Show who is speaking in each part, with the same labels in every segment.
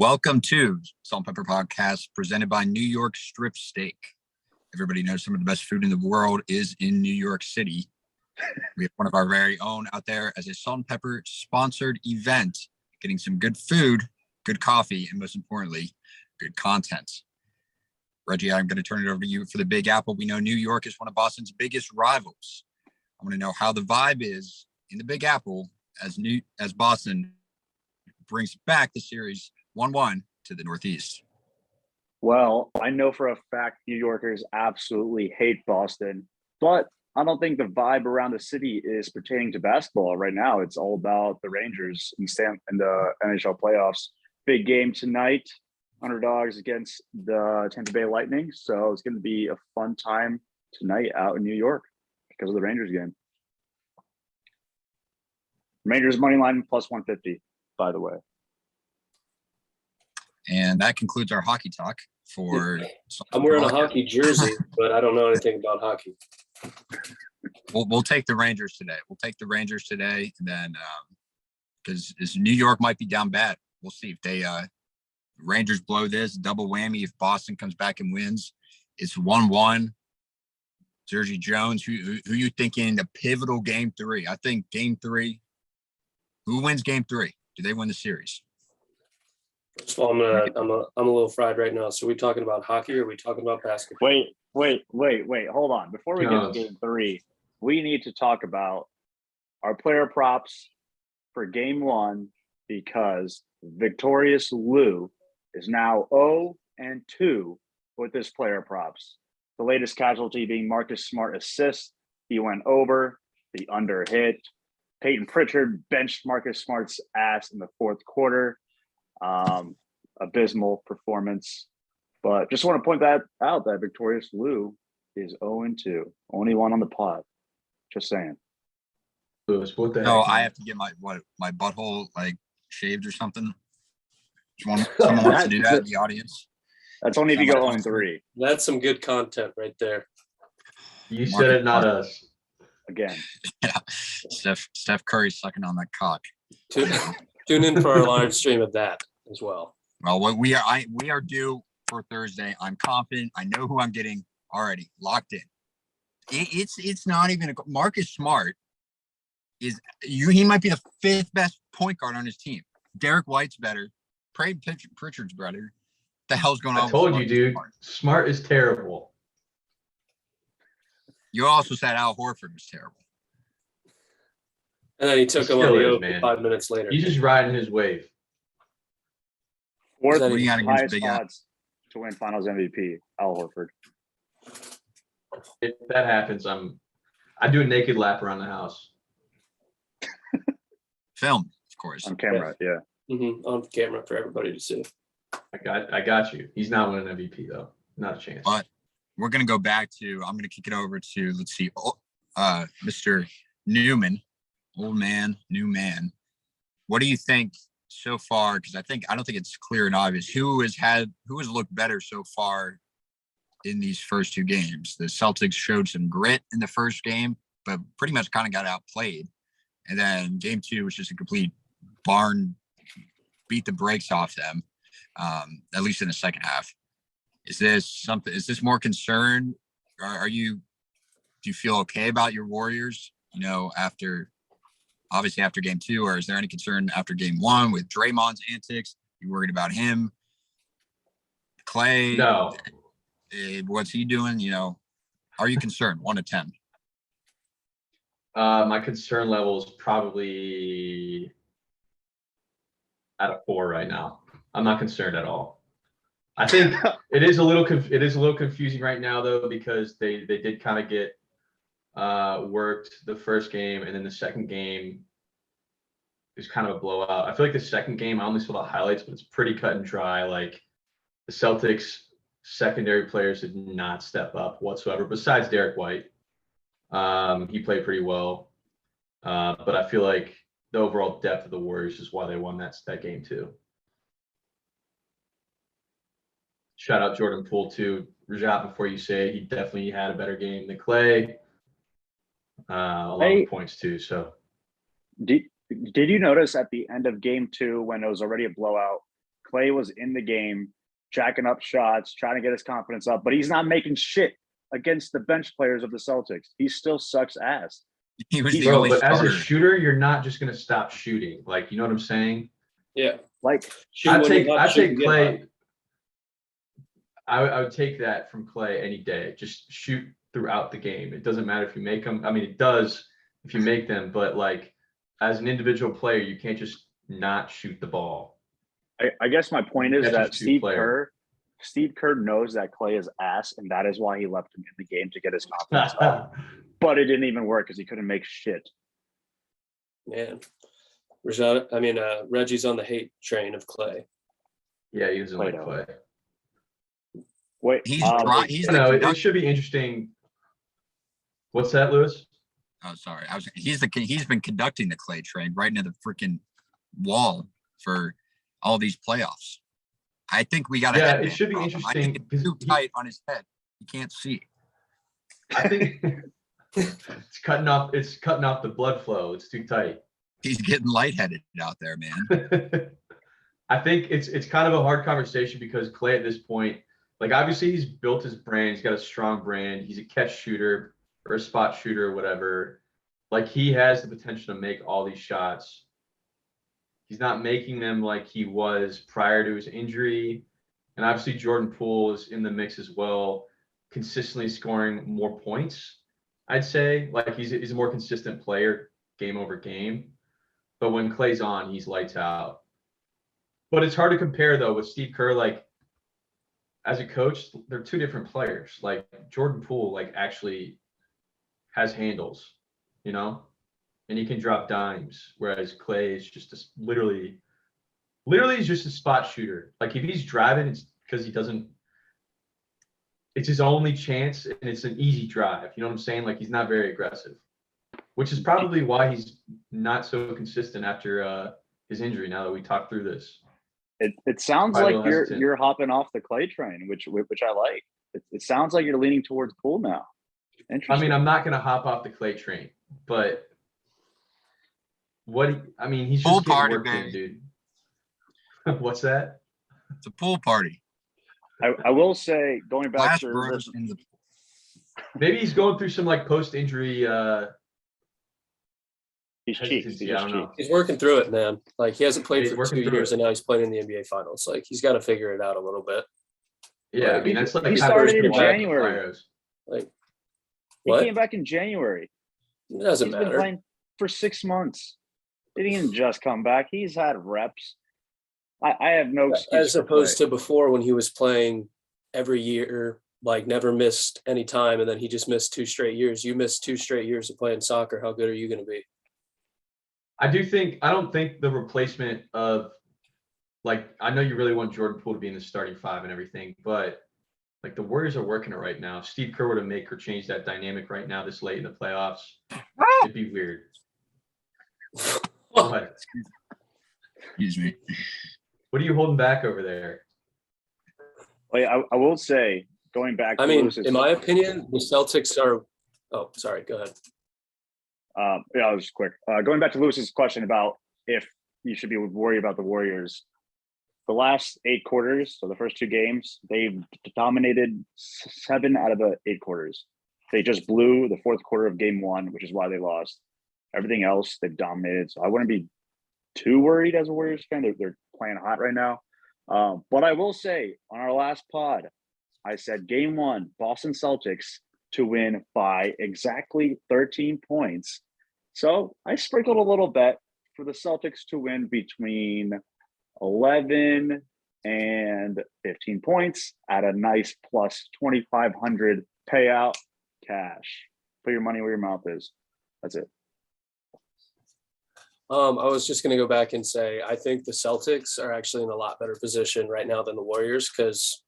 Speaker 1: Welcome to Salt and Pepper Podcast presented by New York Strip Steak. Everybody knows some of the best food in the world is in New York City. We have one of our very own out there as a Salt and Pepper sponsored event, getting some good food, good coffee, and most importantly, good content. Reggie, I'm going to turn it over to you for the Big Apple. We know New York is one of Boston's biggest rivals. I want to know how the vibe is in the Big Apple as Boston brings back the series 1-1 to the Northeast.
Speaker 2: Well, I know for a fact New Yorkers absolutely hate Boston, but I don't think the vibe around the city is pertaining to basketball right now. It's all about the Rangers in the NHL playoffs. Big game tonight, underdogs against the Tampa Bay Lightning. So it's going to be a fun time tonight out in New York because of the Rangers game. Rangers money line plus 150, by the way.
Speaker 1: And that concludes our hockey talk for.
Speaker 3: I'm wearing a hockey jersey, but I don't know anything about hockey.
Speaker 1: We'll take the Rangers today. And then because New York might be down bad. We'll see if they Rangers blow this double whammy. If Boston comes back and wins, it's 1-1. Jersey Jones, who you thinking in the pivotal game 3? I think game 3. Who wins game 3? Do they win the series?
Speaker 3: So I'm a little fried right now. So are we talking about hockey or are we talking about basketball?
Speaker 2: Wait. Hold on. Before we get to game 3, we need to talk about our player props for game 1 because Victorious Lou is now 0-2 with his player props. The latest casualty being Marcus Smart assist. He went over, the under hit. Peyton Pritchard benched Marcus Smart's ass in the fourth quarter. Abysmal performance. But just want to point that out that Victorious Lou is 0-2. Only one on the pod. Just saying.
Speaker 4: Lewis, what the
Speaker 1: No,
Speaker 4: heck,
Speaker 1: I have to get my butthole like shaved or something. Someone wants to do that in the audience.
Speaker 2: That's only if you go 0-3.
Speaker 3: That's some good content right there.
Speaker 4: You said it, not us.
Speaker 2: Again.
Speaker 1: Yeah, Steph Curry sucking on that cock.
Speaker 3: Tune in for our live stream of that as well.
Speaker 1: Well, we are due for Thursday. I'm confident. I know who I'm getting already locked in. It's not even Marcus Smart he might be the 5th best point guard on his team. Derek White's better. Pritchard's better. The hell's going on?
Speaker 4: I told you, dude. Smart is terrible.
Speaker 1: You also said Al Horford was terrible.
Speaker 3: And then he took him on the open 5 minutes later.
Speaker 4: He's just riding his wave.
Speaker 2: 4th highest odds to win Finals MVP, Al Horford.
Speaker 4: If that happens, I do a naked lap around the house.
Speaker 1: Film, of course.
Speaker 2: On camera, yeah.
Speaker 3: Mm-hmm. On camera for everybody to see.
Speaker 4: I got you. He's not winning MVP though. Not a chance.
Speaker 1: But we're gonna go back to. I'm gonna kick it over to Mr. Newman, old man, new man. What do you think so far? Because I don't think it's clear and obvious who has looked better so far in these first 2 games. The Celtics showed some grit in the first game, but pretty much kind of got outplayed. And then game 2 was just a complete barn, beat the brakes off them, at least in the second half. Is this more concern? Do you feel okay about your Warriors, after game 2, or is there any concern after game 1 with Draymond's antics? You worried about him? Clay?
Speaker 4: No.
Speaker 1: What's he doing? Are you concerned? 1 to 10.
Speaker 4: My concern level is probably at a 4 right now. I'm not concerned at all. I think it is a little confusing right now though, because they did kind of get worked the first game, and then the second game is kind of a blowout. I feel like the second game, I only saw the highlights, but it's pretty cut and dry. Like the Celtics secondary players did not step up whatsoever, besides Derek White. He played pretty well. But I feel like the overall depth of the Warriors is why they won that game too. Shout out Jordan Poole too. Rajat, before you say it, he definitely had a better game than Clay. Along with points too. So
Speaker 2: did you notice at the end of game 2 when it was already a blowout, Clay was in the game, jacking up shots, trying to get his confidence up, but he's not making shit against the bench players of the Celtics. He still sucks ass.
Speaker 1: He was the
Speaker 4: Bro,
Speaker 1: only
Speaker 4: but as a
Speaker 1: starter.
Speaker 4: shooter, you're not just gonna stop shooting. Like, you know what I'm saying?
Speaker 3: Yeah.
Speaker 2: Like,
Speaker 3: Shoot
Speaker 4: I
Speaker 3: when
Speaker 4: take
Speaker 3: you're not shooting, get
Speaker 4: Clay.
Speaker 3: hot.
Speaker 4: I would take that from Clay any day. Just shoot throughout the game. It doesn't matter if you make them. I mean, it does if you make them, but like as an individual player, you can't just not shoot the ball.
Speaker 2: I guess my point is
Speaker 4: That's
Speaker 2: that
Speaker 4: just two player.
Speaker 2: Steve Kerr knows that Clay is ass, and that is why he left him in the game to get his confidence up. But it didn't even work because he couldn't make shit.
Speaker 3: Man. Reggie's on the hate train of Clay.
Speaker 4: Yeah, he doesn't like
Speaker 2: Plato.
Speaker 4: Clay.
Speaker 2: Wait,
Speaker 1: He's
Speaker 4: You
Speaker 1: the
Speaker 4: know, it
Speaker 1: conductor.
Speaker 4: should be interesting. What's that, Lewis?
Speaker 1: Oh, sorry. He's been conducting the Clay train right into the freaking wall for all these playoffs. I think we got a
Speaker 4: Yeah,
Speaker 1: headband
Speaker 4: it should be
Speaker 1: problem. I
Speaker 4: interesting
Speaker 1: think it's
Speaker 4: because
Speaker 1: too tight on his head. You can't see.
Speaker 4: I think it's cutting off the blood flow. It's too tight.
Speaker 1: He's getting lightheaded out there, man.
Speaker 4: I think it's kind of a hard conversation because Clay at this point, like obviously he's built his brand, he's got a strong brand, he's a catch shooter or a spot shooter or whatever. Like he has the potential to make all these shots. He's not making them like he was prior to his injury. And obviously Jordan Poole is in the mix as well, consistently scoring more points. I'd say like he's a more consistent player game over game. But when Clay's on, he's lights out. But it's hard to compare though with Steve Kerr. Like as a coach, they're two different players. Like Jordan Poole, like actually has handles, you know, and he can drop dimes. Whereas Clay is just literally is just a spot shooter. Like if he's driving, it's because he doesn't. It's his only chance, and it's an easy drive. You know what I'm saying? Like he's not very aggressive, which is probably why he's not so consistent after his injury. Now that we talked through this.
Speaker 2: It sounds
Speaker 4: Probably a
Speaker 2: like
Speaker 4: little hesitant.
Speaker 2: you're hopping off the Clay train, which I like. It sounds like you're leaning towards Poole now. Interesting.
Speaker 4: I mean, I'm not gonna hop off the Clay train, but he's
Speaker 1: Pool
Speaker 4: just getting
Speaker 1: party,
Speaker 4: work in,
Speaker 1: baby.
Speaker 4: dude. What's that?
Speaker 1: It's a pool party.
Speaker 2: I will say, going back
Speaker 1: Glass
Speaker 2: to
Speaker 1: Bros in the
Speaker 4: Maybe he's going through some like post-injury
Speaker 2: he's cheap. He's
Speaker 4: hesitancy. I
Speaker 2: just
Speaker 4: don't
Speaker 2: cheap.
Speaker 4: know.
Speaker 3: He's working through it, man. Like he hasn't played
Speaker 4: He's
Speaker 3: for
Speaker 4: working
Speaker 3: 2
Speaker 4: through
Speaker 3: years
Speaker 4: it.
Speaker 3: and now he's playing in the NBA finals. Like he's got to figure it out a little bit.
Speaker 4: Yeah, I mean that's like
Speaker 2: He
Speaker 4: how
Speaker 2: started
Speaker 4: it
Speaker 2: in
Speaker 4: was with
Speaker 2: January.
Speaker 4: Pyros.
Speaker 3: Like
Speaker 2: He
Speaker 3: what?
Speaker 2: came back in January.
Speaker 3: It doesn't
Speaker 2: He's been
Speaker 3: matter.
Speaker 2: playing for 6 months. He didn't just come back. He's had reps. I have no excuse.
Speaker 3: As opposed to before when he was playing every year, like never missed any time, and then he just missed 2 straight years. You missed 2 straight years of playing soccer. How good are you going to be?
Speaker 4: I don't think the replacement of like I know you really want Jordan Poole to be in the starting 5 and everything, but like the Warriors are working it right now. If Steve Kerr were to make or change that dynamic right now this late in the playoffs, it'd be weird. What?
Speaker 1: excuse me.
Speaker 4: What are you holding back over there?
Speaker 2: Wait, I will say, going back to
Speaker 3: I mean,
Speaker 2: Lewis's,
Speaker 3: in my opinion, the Celtics are. Oh, sorry. Go ahead.
Speaker 2: yeah, I'll just quick. Going back to Lewis's question about if you should be worried about the Warriors. The last 8 quarters, so the first 2 games, they've dominated 7 out of the 8 quarters. They just blew the 4th quarter of game 1, which is why they lost. Everything else, they've dominated. So I wouldn't be too worried as a Warriors fan. They're playing hot right now. But I will say, on our last pod, I said game 1, Boston Celtics to win by exactly 13 points. So I sprinkled a little bet for the Celtics to win between 11 and 15 points at a nice plus 2,500 payout cash. Put your money where your mouth is. That's it.
Speaker 3: I was just going to go back and say, I think the Celtics are actually in a lot better position right now than the Warriors because,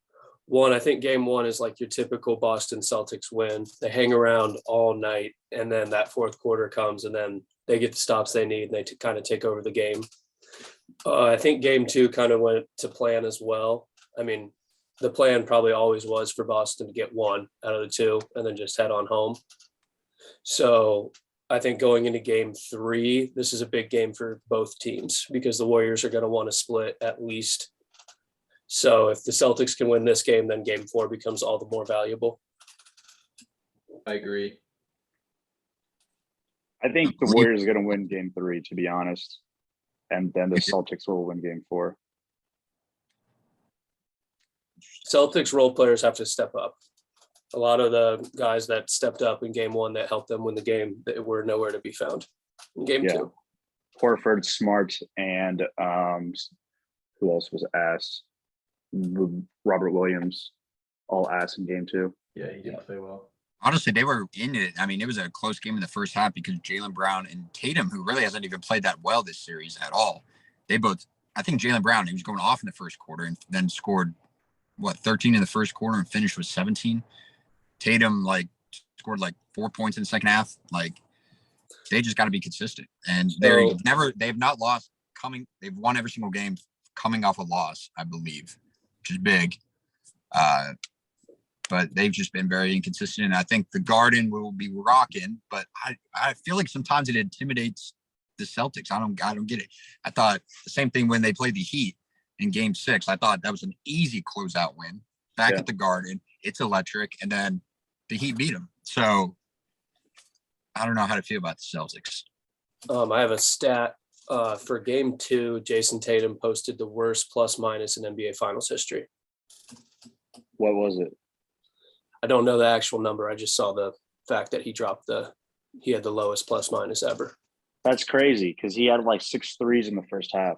Speaker 3: one, I think game 1 is like your typical Boston Celtics win. They hang around all night, and then that 4th quarter comes, and then they get the stops they need, and they kind of take over the game. I think game 2 kind of went to plan as well. I mean, the plan probably always was for Boston to get 1 out of the 2 and then just head on home. So I think going into game 3, this is a big game for both teams because the Warriors are going to want to split at least So if the Celtics can win this game, then game 4 becomes all the more valuable.
Speaker 4: I agree.
Speaker 2: I think the Warriors are going to win game 3, to be honest. And then the Celtics will win game 4.
Speaker 3: Celtics role players have to step up. A lot of the guys that stepped up in game 1 that helped them win the game, they were nowhere to be found in game 2.
Speaker 2: Horford, Smart, and who else was ass? Robert Williams, all ass in game 2.
Speaker 4: Yeah, he didn't play well.
Speaker 1: Honestly, they were in it. I mean, it was a close game in the first half because Jaylen Brown and Tatum, who really hasn't even played that well this series at all, they both, I think Jaylen Brown, he was going off in the first quarter and then scored, 13 in the first quarter and finished with 17. Tatum, scored 4 points in the second half. They just got to be consistent. And they've not lost they've won every single game coming off a loss, I believe, which is big. But they've just been very inconsistent. And I think the Garden will be rocking, but I feel like sometimes it intimidates the Celtics. I don't get it. I thought the same thing when they played the Heat in game 6. I thought that was an easy closeout win back at the Garden. It's electric. And then the Heat beat them. So I don't know how to feel about the Celtics.
Speaker 3: I have a stat for game 2. Jason Tatum posted the worst plus minus in NBA Finals history.
Speaker 2: What was it?
Speaker 3: I don't know the actual number. I just saw the fact that he had the lowest plus minus ever.
Speaker 2: That's crazy because he had 6 threes in the first half.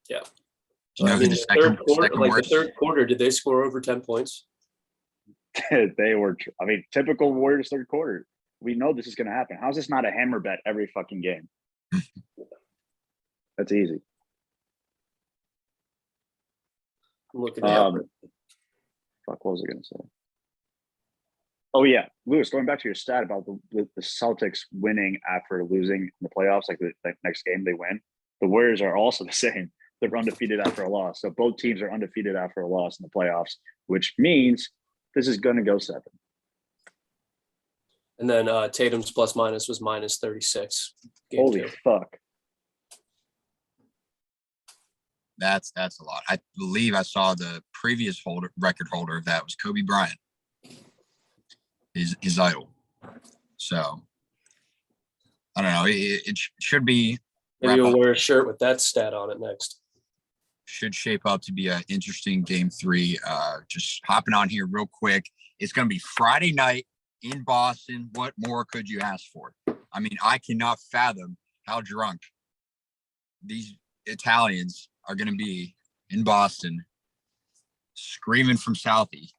Speaker 3: Yeah.
Speaker 1: Do you know who the second
Speaker 3: the third quarter, did they score over 10 points?
Speaker 2: They were, typical Warriors third quarter. We know this is going to happen. How's this not a hammer bet every fucking game? That's easy.
Speaker 3: I'm looking at
Speaker 2: Fuck, what was I going to say? Oh, yeah. Lewis, going back to your stat about the Celtics winning after losing in the playoffs, the next game they win. The Warriors are also the same. They're undefeated after a loss. So both teams are undefeated after a loss in the playoffs, which means this is going to go 7.
Speaker 3: And then Tatum's plus minus was minus 36.
Speaker 2: Holy
Speaker 3: 2.
Speaker 2: fuck.
Speaker 1: That's a lot. I believe I saw the previous record holder of that was Kobe Bryant, his idol. So I don't know. It should be.
Speaker 3: Maybe you'll wear a shirt with that stat on it next.
Speaker 1: Should shape up to be an interesting game 3. Just hopping on here real quick. It's going to be Friday night in Boston. What more could you ask for? I mean, I cannot fathom how drunk these Italians are going to be in Boston, screaming from Southie.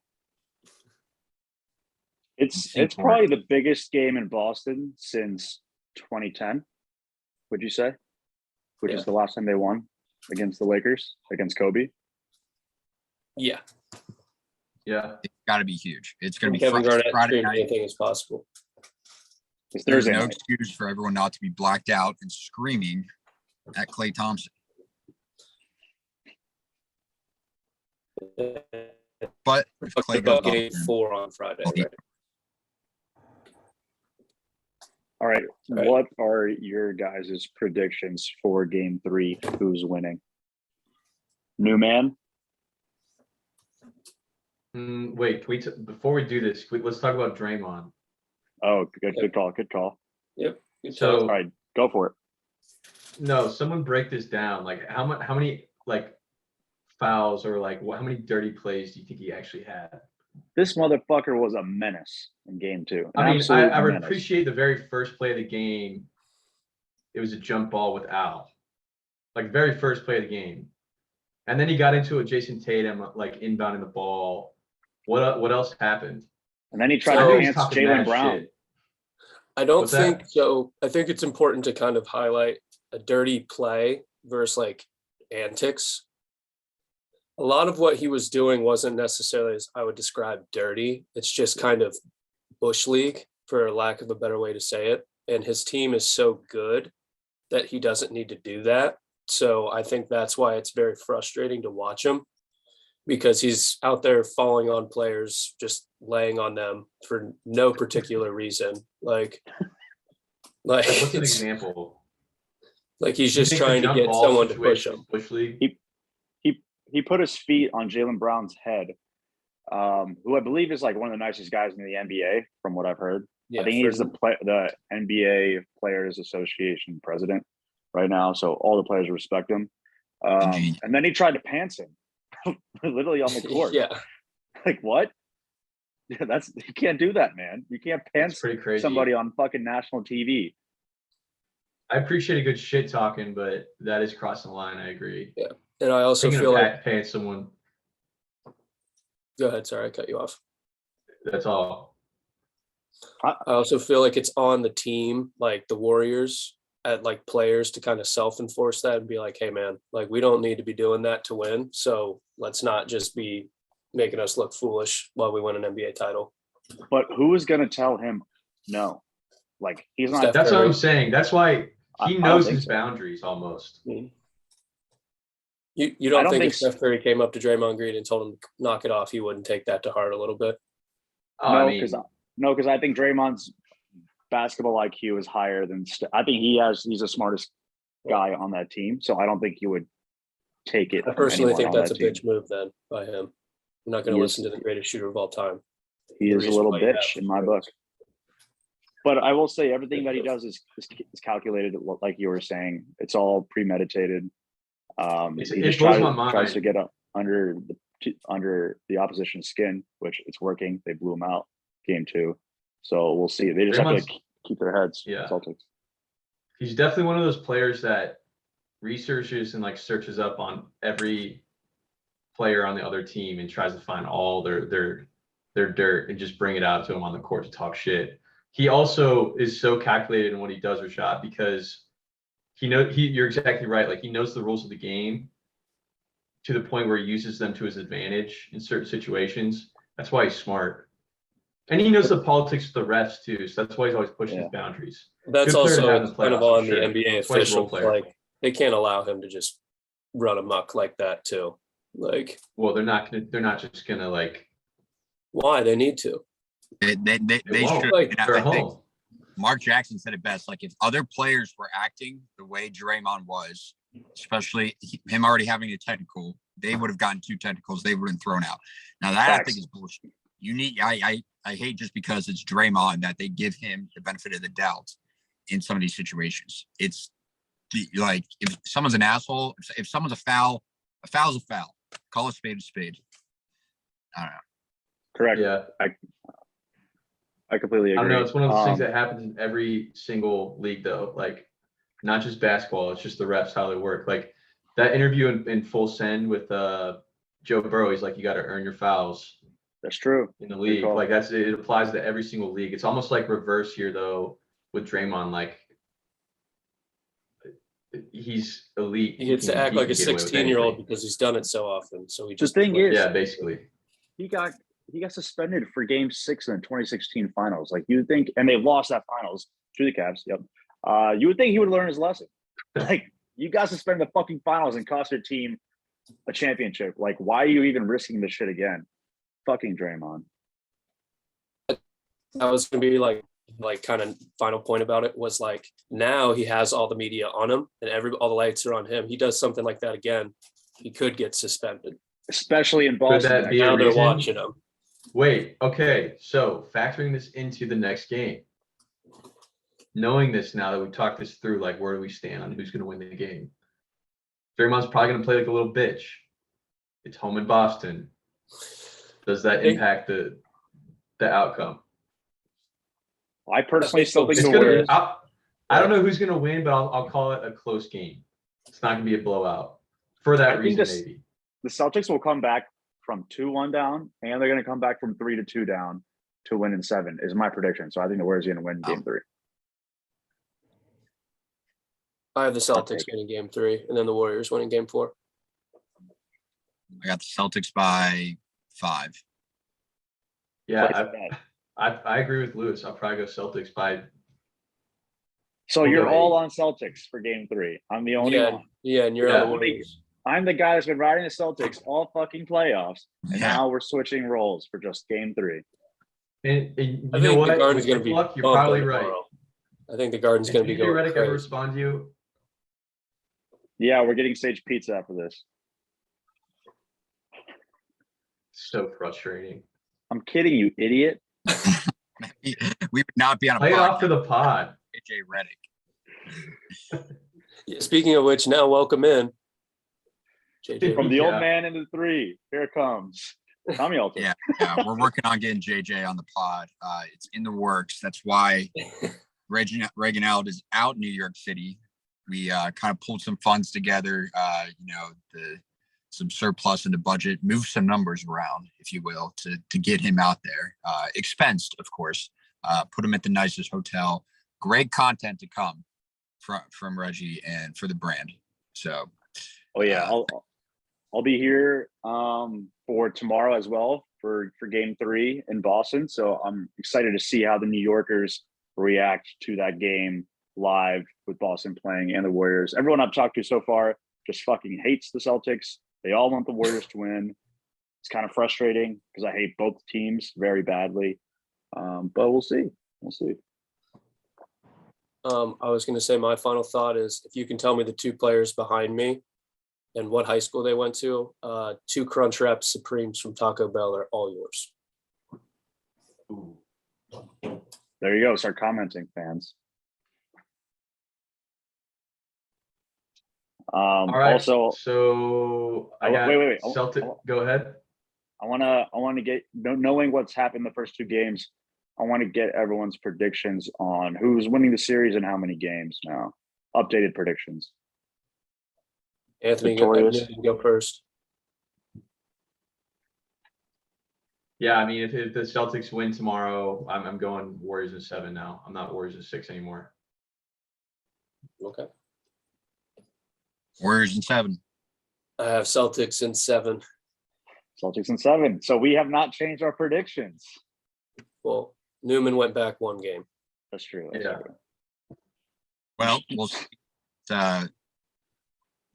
Speaker 2: It's probably the biggest game in Boston since 2010. Would you say? Which is the last time they won against the Lakers, against Kobe.
Speaker 3: Yeah.
Speaker 4: Yeah.
Speaker 1: It's got to be huge. It's going to be
Speaker 3: Kevin Garnett
Speaker 1: Friday night.
Speaker 3: anything is possible.
Speaker 2: It's
Speaker 1: There's
Speaker 2: Thursday
Speaker 1: no
Speaker 2: night.
Speaker 1: excuse for everyone not to be blacked out and screaming at Klay Thompson. But if Klay goes off,
Speaker 3: game 4 on Friday. Right?
Speaker 2: All right.
Speaker 3: Right.
Speaker 2: What are your guys' predictions for game 3? Who's winning? New man?
Speaker 4: Wait, before we do this, let's talk about Draymond.
Speaker 2: Oh, good call. Good call.
Speaker 3: Yep.
Speaker 4: So,
Speaker 2: All right, go for it.
Speaker 4: no, someone break this down. How many fouls or how many dirty plays do you think he actually had?
Speaker 2: This motherfucker was a menace in game 2.
Speaker 4: I mean, I would
Speaker 2: menace.
Speaker 4: appreciate the very first play of the game. It was a jump ball with Al, very first play of the game, and then he got into it. Jason Tatum inbounding the ball. What else happened?
Speaker 2: And then he tried to dance
Speaker 4: talking
Speaker 2: Jaylen
Speaker 4: mad
Speaker 2: Brown.
Speaker 4: shit.
Speaker 3: I don't
Speaker 4: What's that?
Speaker 3: think so. I think it's important to kind of highlight a dirty play versus antics. A lot of what he was doing wasn't necessarily as I would describe dirty. It's just kind of bush league, for lack of a better way to say it. And his team is so good that he doesn't need to do that. So I think that's why it's very frustrating to watch him, because he's out there falling on players, just laying on them for no particular reason.
Speaker 4: What's an
Speaker 3: it's
Speaker 4: example?
Speaker 3: like he's
Speaker 4: Do you
Speaker 3: just
Speaker 4: think the
Speaker 3: trying to
Speaker 4: jump
Speaker 3: get
Speaker 4: ball
Speaker 3: someone to push
Speaker 4: situation
Speaker 3: him.
Speaker 4: is Bush League?
Speaker 2: he put his feet on Jaylen Brown's head, who I believe is like one of the nicest guys in the NBA, from what I've heard.
Speaker 3: Yeah,
Speaker 2: I think he's the NBA Players Association president right now, so all the players respect him. And then he tried to pants him, literally on the court.
Speaker 3: Yeah,
Speaker 2: Like what? Yeah, you can't do that, man. You can't
Speaker 4: That's
Speaker 2: pants
Speaker 4: pretty crazy.
Speaker 2: somebody on fucking national TV.
Speaker 4: I appreciate a good shit talking, but that is crossing the line. I agree.
Speaker 3: and I also
Speaker 4: Thinking
Speaker 3: feel
Speaker 4: of
Speaker 3: like.
Speaker 4: paying someone,
Speaker 3: Go ahead. Sorry, I cut you off.
Speaker 4: that's all.
Speaker 3: I also feel like it's on the team, like the Warriors, at like players to kind of self-enforce that and be like, hey man, like we don't need to be doing that to win. So let's not just be making us look foolish while we win an NBA title.
Speaker 2: But who is going to tell him no? Like he's not.
Speaker 3: Steph
Speaker 4: That's what
Speaker 3: Curry.
Speaker 4: I'm saying. That's why
Speaker 2: I
Speaker 4: he
Speaker 2: don't
Speaker 4: knows
Speaker 2: think
Speaker 4: his
Speaker 2: so.
Speaker 4: boundaries almost.
Speaker 3: You
Speaker 2: I
Speaker 3: don't
Speaker 2: don't
Speaker 3: think
Speaker 2: think
Speaker 3: if Steph Curry came up to Draymond Green and told him to knock it off, he wouldn't take that to heart a little bit?
Speaker 4: Oh,
Speaker 2: No,
Speaker 4: I mean,
Speaker 2: because I think Draymond's basketball IQ is higher than. I think he's the smartest guy on that team, so I don't think he would take it.
Speaker 3: I
Speaker 2: from
Speaker 3: personally
Speaker 2: anyone
Speaker 3: think
Speaker 2: on
Speaker 3: that's a
Speaker 2: that team.
Speaker 3: bitch move then by him. I'm not going
Speaker 2: He
Speaker 3: to
Speaker 2: is-
Speaker 3: listen to the greatest shooter of all time.
Speaker 2: He is a
Speaker 3: reason
Speaker 2: little
Speaker 3: why you
Speaker 2: bitch
Speaker 3: have
Speaker 2: in my book. But I will say everything that he does is calculated, like you were saying. It's all premeditated. He
Speaker 4: it
Speaker 2: just
Speaker 4: blows my
Speaker 2: tries to
Speaker 4: mind.
Speaker 2: get up under the opposition's skin, which it's working. They blew him out game 2, so we'll see. They just have
Speaker 4: Draymond's-
Speaker 2: to keep their heads.
Speaker 4: Yeah.
Speaker 2: Celtics.
Speaker 4: he's definitely one of those players that researches and like searches up on every player on the other team and tries to find all their dirt and just bring it out to him on the court to talk shit. He also is so calculated in what he does, Rashad, because you're exactly right. Like he knows the rules of the game to the point where he uses them to his advantage in certain situations. That's why he's smart. And he knows the politics of the refs too. So that's why he's always pushing his boundaries.
Speaker 3: That's
Speaker 4: Good player to
Speaker 3: also
Speaker 4: have in the
Speaker 3: kind of
Speaker 4: playoffs,
Speaker 3: on
Speaker 4: for
Speaker 3: the
Speaker 4: sure.
Speaker 3: NBA
Speaker 4: That's why he's a role
Speaker 3: officials.
Speaker 4: player.
Speaker 3: Like they can't allow him to just run amok like that too. Like
Speaker 4: Well, they're not just gonna like
Speaker 3: why? They need to.
Speaker 1: They
Speaker 4: won't.
Speaker 1: should.
Speaker 3: Like,
Speaker 1: and
Speaker 4: they're
Speaker 1: I think
Speaker 4: home.
Speaker 1: Mark Jackson said it best. Like if other players were acting the way Draymond was, especially him already having a technical, they would have gotten 2 technicals. They would have been thrown out. Now that I think is bullshit. You need. I hate just because it's Draymond that they give him the benefit of the doubt in some of these situations. It's like if someone's an asshole, if someone's a foul's a foul. Call a spade a spade. I don't know.
Speaker 2: Correct.
Speaker 4: Yeah.
Speaker 2: I completely agree.
Speaker 4: I don't know. It's one of those things that happens in every single league, though. Like, not just basketball. It's just the refs, how they work. Like that interview in Full Send with Joe Burrow. He's like, you got to earn your fouls
Speaker 2: That's true.
Speaker 4: in the league.
Speaker 2: call.
Speaker 4: Like it applies to every single league. It's almost like reverse here, though, with Draymond. Like he's elite.
Speaker 3: He gets to
Speaker 4: can-
Speaker 3: act
Speaker 4: he
Speaker 3: like
Speaker 4: can
Speaker 3: a
Speaker 4: get away with
Speaker 3: 16-year-old
Speaker 4: anything.
Speaker 3: because he's done it so often. So he
Speaker 2: The
Speaker 3: just
Speaker 2: thing is,
Speaker 4: Yeah, basically.
Speaker 2: he got suspended for Game 6 in the 2016 finals. Like you think, and they lost that finals to the Cavs. Yep. You would think he would learn his lesson. Like you got suspended in the fucking finals and cost your team a championship. Like why are you even risking this shit again? Fucking Draymond.
Speaker 3: that was gonna be like kind of final point about it was like now he has all the media on him and all the lights are on him. He does something like that again, he could get suspended.
Speaker 2: Especially in
Speaker 4: Could
Speaker 2: Boston.
Speaker 4: that
Speaker 2: next
Speaker 4: be
Speaker 2: year.
Speaker 4: a
Speaker 3: Now they're
Speaker 4: reason?
Speaker 3: watching him.
Speaker 4: Wait, okay. So factoring this into the next game, knowing this now that we talked this through, like where do we stand on who's going to win the game? Draymond's probably going to play like a little bitch. It's home in Boston. Does that impact the outcome?
Speaker 2: I personally still think
Speaker 4: It's
Speaker 2: the
Speaker 4: gonna be.
Speaker 2: Warriors.
Speaker 4: I don't know who's going to win, but I'll call it a close game. It's not going to be a blowout for that
Speaker 2: I think
Speaker 4: reason. Maybe.
Speaker 2: The Celtics will come back from 2-1 down, and they're going to come back from 3-2 down to win in 7. Is my prediction. So I think the Warriors are going to win Game 3.
Speaker 3: I have the Celtics winning Game 3 and then the Warriors winning Game 4.
Speaker 1: I got the Celtics by 5.
Speaker 4: Yeah,
Speaker 2: Place bet.
Speaker 4: I agree with Lewis. I'll probably go Celtics by.
Speaker 2: So
Speaker 4: We'll
Speaker 2: you're
Speaker 4: go
Speaker 2: all
Speaker 4: 8.
Speaker 2: on Celtics for Game 3. I'm the only
Speaker 3: Yeah,
Speaker 2: one.
Speaker 3: yeah, and you're
Speaker 4: Yeah.
Speaker 3: on the Warriors.
Speaker 2: I'm the guy that's been riding the Celtics all fucking playoffs, and
Speaker 1: Yeah.
Speaker 2: now we're switching roles for just Game 3.
Speaker 4: And you
Speaker 3: I
Speaker 4: know
Speaker 3: think
Speaker 4: what?
Speaker 3: the Garden's
Speaker 4: With
Speaker 3: going
Speaker 4: good
Speaker 3: to be
Speaker 4: luck, you're
Speaker 3: bumping
Speaker 4: probably right.
Speaker 3: tomorrow. I think the Garden's
Speaker 4: Did
Speaker 3: going to be
Speaker 4: DJ
Speaker 3: going
Speaker 4: Redick ever
Speaker 3: crazy.
Speaker 4: respond to you?
Speaker 2: Yeah, we're getting Sage Pizza after this.
Speaker 4: So frustrating.
Speaker 2: I'm kidding, you idiot.
Speaker 1: We would not be on a
Speaker 4: Play it off
Speaker 1: podcast
Speaker 4: to the pod.
Speaker 1: JJ Redick.
Speaker 3: Yeah, speaking of which, now welcome in. JJ.
Speaker 2: From the
Speaker 4: Yeah.
Speaker 2: old man into 3. Here it comes. Tommy Alter.
Speaker 1: Yeah. Yeah, we're working on getting JJ on the pod. It's in the works. That's why Reginald is out in New York City. We kind of pulled some funds together, some surplus in the budget, move some numbers around, if you will, to get him out there. Expensed, of course. Put him at the nicest hotel. Great content to come from Reggie and for the brand. So,
Speaker 2: Oh yeah, I'll be here for tomorrow as well for game 3 in Boston. So I'm excited to see how the New Yorkers react to that game live with Boston playing and the Warriors. Everyone I've talked to so far just fucking hates the Celtics. They all want the Warriors to win. It's kind of frustrating because I hate both teams very badly. But we'll see. We'll see.
Speaker 3: I was going to say my final thought is if you can tell me the 2 players behind me and what high school they went to, 2 Crunchwrap Supremes from Taco Bell are all yours.
Speaker 4: Ooh.
Speaker 2: There you go. Start commenting, fans.
Speaker 4: All right.
Speaker 2: Also,
Speaker 4: so I got
Speaker 2: wait.
Speaker 4: Celtic. Go ahead.
Speaker 2: I want to get knowing what's happened the first 2 games. I want to get everyone's predictions on who's winning the series and how many games now. Updated predictions.
Speaker 3: Anthony,
Speaker 2: Victorious.
Speaker 3: go first.
Speaker 4: Yeah, I mean, if the Celtics win tomorrow, I'm going Warriors in 7 now. I'm not Warriors in 6 anymore.
Speaker 3: Okay.
Speaker 1: Warriors in 7.
Speaker 3: I have Celtics in 7.
Speaker 2: Celtics in 7. So we have not changed our predictions.
Speaker 3: Well, Newman went back 1 game.
Speaker 2: That's true.
Speaker 4: Yeah.
Speaker 1: Well, we'll see.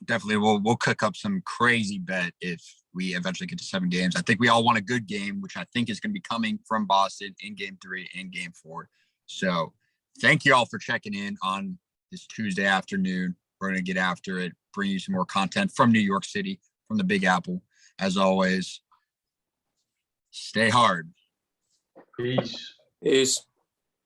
Speaker 1: Definitely we'll cook up some crazy bet if we eventually get to 7 games. I think we all want a good game, which I think is going to be coming from Boston in game 3 and game 4. So thank you all for checking in on this Tuesday afternoon. We're going to get after it, bring you some more content from New York City, from the Big Apple. As always, stay hard.
Speaker 4: Peace.
Speaker 3: Peace.